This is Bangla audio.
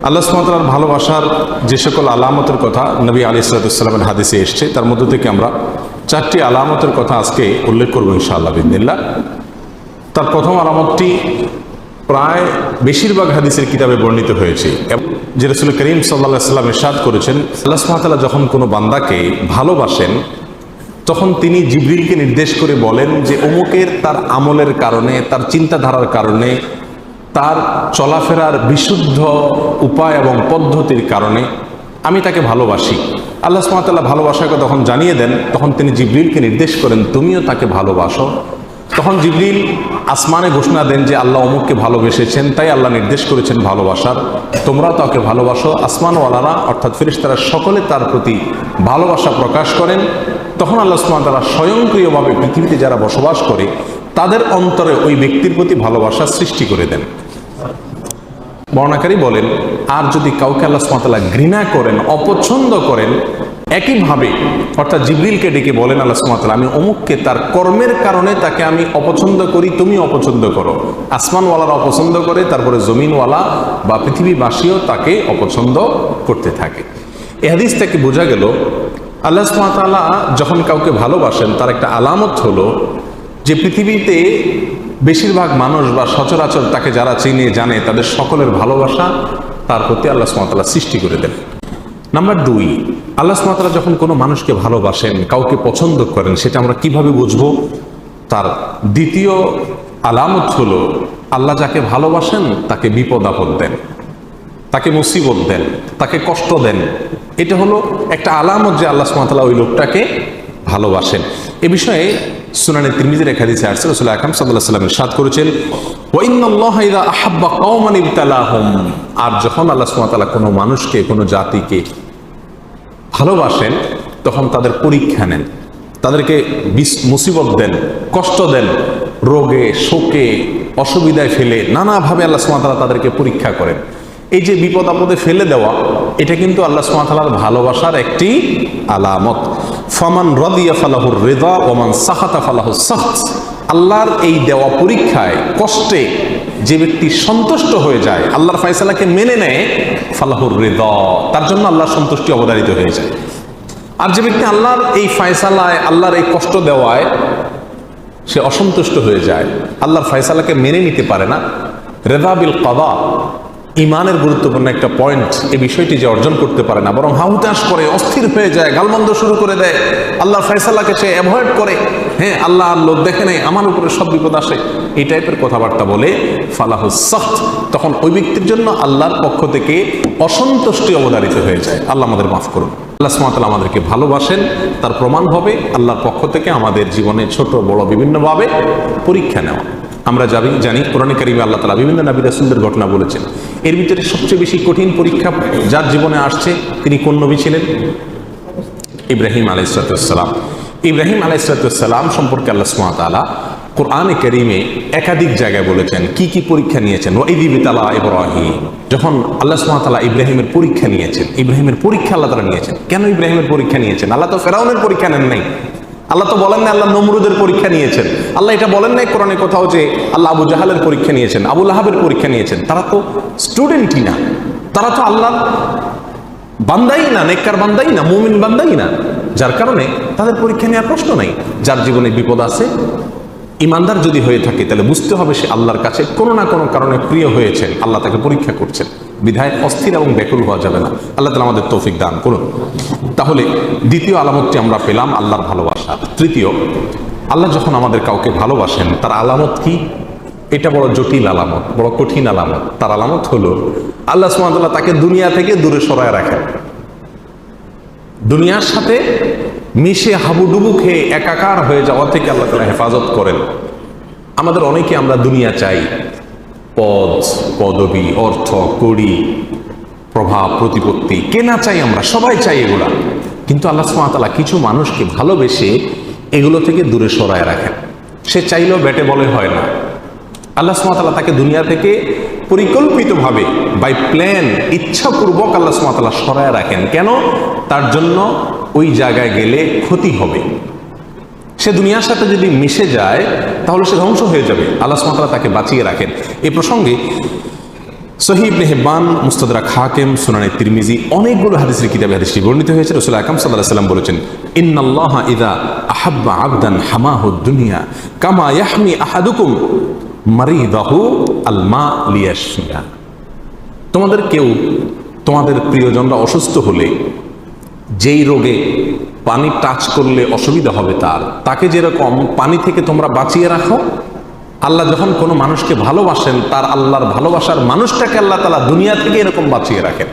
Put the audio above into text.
আল্লাহ সুবহানাহু ওয়া তাআলার ভালোবাসার যে সকল আলামতের কথা নবী আলাইহিস সালামের হাদিসে এসেছে, তার মধ্য থেকে আমরা 4টি আলামতের কথা আজকে উল্লেখ করব ইনশাআল্লাহ বিইذنিল্লাহ। তার প্রথম আলামতটি প্রায় বেশিরভাগ হাদিসের কিতাবে বর্ণিত হয়েছে, যে রাসূল করিম সাল্লাল্লাহু আলাইহি ওয়াসাল্লাম ইরশাদ করেছেন, আল্লাহ সুবহানাহু ওয়া তাআলা যখন কোনো বান্দাকে ভালোবাসেন তখন তিনি জিবরিলকে নির্দেশ করে বলেন যে অমুকের তার আমলের কারণে, তার চিন্তাধারার কারণে, তার চলাফেরার বিশুদ্ধ উপায় এবং পদ্ধতির কারণে আমি তাকে ভালোবাসি। আল্লাহ সুবহানাহু ওয়া তাআলা ভালোবাসাকে তখন জানিয়ে দেন, তখন তিনি জিবরিলকে নির্দেশ করেন তুমিও তাকে ভালোবাসো। তখন জিবরিল আসমানে ঘোষণা দেন যে আল্লাহ অমুককে ভালোবেসেছেন, তাই আল্লাহ নির্দেশ করেছেন ভালোবাসার, তোমরাও তাকে ভালোবাসো। আসমানওয়ালারা অর্থাৎ ফেরেশতারা সকলে তার প্রতি ভালোবাসা প্রকাশ করেন। তখন আল্লাহ সুবহানাহু ওয়া তাআলা স্বয়ংক্রিয়ভাবে পৃথিবীতে যারা বসবাস করে তাদের অন্তরে ওই ব্যক্তির প্রতি ভালোবাসা সৃষ্টি করে দেন। বর্ণাকারী বলেন, আর যদি কাউকে আল্লাহ সুবহানাহু ওয়া তাআলা ঘৃণা করেন, অপছন্দ করেন, একইভাবে অর্থাৎ জিবরিলকে ডেকে বলেন আল্লাহ সুবহানাহু ওয়া তাআলা আমি অমুককে তার কর্মের কারণে তাকে আমি অপছন্দ করি, তুমি অপছন্দ করো। আসমানওয়ালারা অপছন্দ করে, তারপরে জমিনওয়ালা বা পৃথিবীবাসীও তাকে অপছন্দ করতে থাকে। এই হাদিস থেকে বোঝা গেল আল্লাহ সুবহানাহু ওয়া তাআলা যখন কাউকে ভালোবাসেন তার একটা আলামত হলো যে পৃথিবীতে বেশিরভাগ মানুষ বা সচরাচর তাকে যারা চিনে জানে তাদের সকলের ভালোবাসা তার প্রতি আল্লাহ সুবহানাহু ওয়া তাআলা সৃষ্টি করে দেন। নাম্বার 2, আল্লাহ সুবহানাহু ওয়া তাআলা যখন কোনো মানুষকে ভালোবাসেন, কাউকে পছন্দ করেন, সেটা আমরা কিভাবে বুঝবো? তার দ্বিতীয় আলামত হলো আল্লাহ যাকে ভালোবাসেন তাকে বিপদ আপদ দেন, তাকে মুসিবত দেন, তাকে কষ্ট দেন। এটা হলো একটা আলামত যে আল্লাহ সুবহানাহু ওয়া তাআলা ওই লোকটাকে ভালোবাসেন। এ বিষয়ে সুনানে তিরমিজির এক হাদিসে আসছে, রাসূল আকরাম সাল্লাল্লাহু আলাইহি ওয়াসাল্লাম ইরশাদ করেছেন, ওয়া ইন্নাল্লাহা ইযা আহাব্বা কওমান ইবতালাহুম, আর যখন আল্লাহ সুবহানাহু ওয়া তাআলা কোনো মানুষকে, কোনো জাতিকে ভালোবাসেন তখন তাদের পরীক্ষা নেন, তাদেরকে মুসিবত দেন, কষ্ট দেন, রোগে শোকে অসুবিধায় ফেলে নানাভাবে আল্লাহ সুবহানাহু ওয়া তাআলা তাদেরকে পরীক্ষা করেন। এই যে বিপদ আপদে ফেলে দেওয়া, এটা কিন্তু আল্লাহ সুবহানাহু ওয়া তাআলার ভালোবাসার একটি আলামত। ফামান রাদিয়া ফালাহুর রিদা ওয়া মান সাখাতা ফালাহুস সাখত, আল্লাহর এই দেওয়া পরীক্ষায়, কষ্টে যে ব্যক্তি সন্তুষ্ট হয়ে যায়, আল্লাহর ফয়সালাকে মেনে নেয়, ফালাহুর রিদা, তার জন্য আল্লাহর সন্তুষ্টি অবধারিত হয়ে যায়। আর যে ব্যক্তি আল্লাহর এই ফয়সালায়, আল্লাহর এই কষ্ট দেওয়ায় সে অসন্তুষ্ট হয়ে যায়, আল্লাহর ফয়সালাকে মেনে নিতে পারে না, রিদা বিল কাদা, ইমানের গুরুত্বপূর্ণ একটা পয়েন্ট, এই বিষয়টি যে অর্জন করতে পারে না, বরং হাহুতাশ করে, অস্থির হয়ে যায়, গালমন্দ শুরু করে দেয়, আল্লাহর ফয়সালাকে সে অ্যাভয়েড করে, হ্যাঁ আল্লাহ আর লোক দেখে নেই, আমার উপরে সব বিপদ আসে, এই টাইপের কথাবার্তা বলে ফালাহুস সাখত, তখন ওই ব্যক্তির জন্য আল্লাহর পক্ষ থেকে অসন্তুষ্টি অবধারিত হয়ে যায়। আল্লাহ আমাদের মাফ করুন। আল্লাহ সুবহানাহু ওয়া তাআলা আমাদেরকে ভালোবাসেন, তার প্রমাণ হবে আল্লাহর পক্ষ থেকে আমাদের জীবনে ছোট বড় বিভিন্নভাবে পরীক্ষা নেওয়া। আমরা জানি কোরআনে কারিমে আল্লাহ তাআলা বিভিন্ন নবী রাসূলদের ঘটনা বলেছেন। এর ভিতরে সবচেয়ে বেশি কঠিন পরীক্ষা যার জীবনে আসছে তিনি কোন নবী ছিলেন? ইব্রাহিম আলাইহিস সালাম। ইব্রাহিম আলাইহিস সালাম সম্পর্কে আল্লাহ সুবহানাহু ওয়া তাআলা কোরআনে কারিমে একাধিক জায়গায় বলেছেন কি কি পরীক্ষা নিয়েছেন। ওয়া ইয ইবতালা ইব্রাহিম, যখন আল্লাহ সুবহানাহু ওয়া তাআলা ইব্রাহিমের পরীক্ষা নিয়েছেন, ইব্রাহিমের পরীক্ষা আল্লাহ তাআলা নিয়েছেন। কেন ইব্রাহিমের পরীক্ষা নিয়েছেন? আল্লাহ তো ফেরাউনের পরীক্ষা নেন নাই, আল্লাহ তো বলেন না আল্লাহ নমরুদের পরীক্ষা নিয়েছেন, আল্লাহ এটা বলেন নাই কোরআনে কোথাও যে আল্লাহ আবু জাহালের পরীক্ষা নিয়েছেন, আবু লাহাবের পরীক্ষা নিয়েছেন। তারা তো স্টুডেন্টই না, তারা তো আল্লাহর বান্দাই না, নেককার বান্দাই না, মুমিন বান্দাই না, যার কারণে তাদের পরীক্ষা নেওয়ার প্রশ্ন নাই। যার জীবনে বিপদ আছে, ইমানদার যদি হয়ে থাকে তাহলে বুঝতে হবে সে আল্লাহর কাছে কোনো না কোনো কারণে প্রিয় হয়েছেন, আল্লাহ তাকে পরীক্ষা করছেন, বিধায় অস্থির এবং ব্যাকুল হওয়া যাবে না। আল্লাহ তাআলা আমাদের তৌফিক দান করুন। তাহলে দ্বিতীয় আলামতটি আমরা পেলাম আল্লাহর ভালোবাসা। তৃতীয়, আল্লাহ যখন আমাদের কাউকে ভালোবাসেন তার আলামত কি? এটা বড় জটিল আলামত, বড় কঠিন আলামত। তার আলামত হলো আল্লাহ সুবহানাহু ওয়া তাআলা তাকে দুনিয়া থেকে দূরে সরায় রাখেন, দুনিয়ার সাথে মিশে হাবুডুবু খেয়ে একাকার হয়ে যাওয়া থেকে আল্লাহ তাআলা হেফাজত করেন। আমাদের অনেকে আমরা দুনিয়া চাই, পদ পদবি, অর্থ কড়ি, প্রভাব প্রতিপত্তি, কেনা চাই, আমরা সবাই চাই এগুলা, কিন্তু আল্লাহ সুবহানাহু ওয়া তাআলা কিছু মানুষকে ভালোবেসে এগুলো থেকে দূরে সরায় রাখেন। সে চাইলেও ব্যাটে বলে হয় না। আল্লাহ সুবহানাহু ওয়া তাআলা তাকে দুনিয়া থেকে পরিকল্পিতভাবে বাই প্ল্যান, ইচ্ছাপূর্বক আল্লাহ সুবহানাহু ওয়া তাআলা সরায় রাখেন। কেন? তার জন্য ওই জায়গায় গেলে ক্ষতি হবে। সে দুনিয়ার সাথে যদি মিশে যায় তাহলে সে ধ্বংস হয়ে যাবে। আল্লাহ সুবহানাহু ওয়া তাআলা তাকে বাঁচিয়ে রাখেন। এই প্রসঙ্গে সহিহ ইবনে হিব্বান, মুস্তাদরাক হাকিম, সুনানে তিরমিজি, অনেকগুলো হাদিসের কিতাবে হাদিসটি বর্ণিত হয়েছে। রাসূল আকরাম সাল্লাল্লাহু আলাইহি ওয়াসাল্লাম বলেছেন, ইন্নাল্লাহা ইযা আহাব্বা আবদান হামাহুদ দুনিয়া কামা ইয়াহমি আহাদুকুম মারিদাহু আল মা লিয়াশফিয়া। তোমাদের কেউ, তোমাদের প্রিয়জনরা অসুস্থ হলে যেই রোগে পানি টাচ করলে অসুবিধা হবে তাকে যেরকম পানি থেকে তোমরা বাঁচিয়ে রাখো, আল্লাহ যখন কোনো মানুষকে ভালোবাসেন তার আল্লাহর ভালোবাসার মানুষটাকে আল্লাহ তাআলা দুনিয়া থেকে এরকম বাঁচিয়ে রাখেন।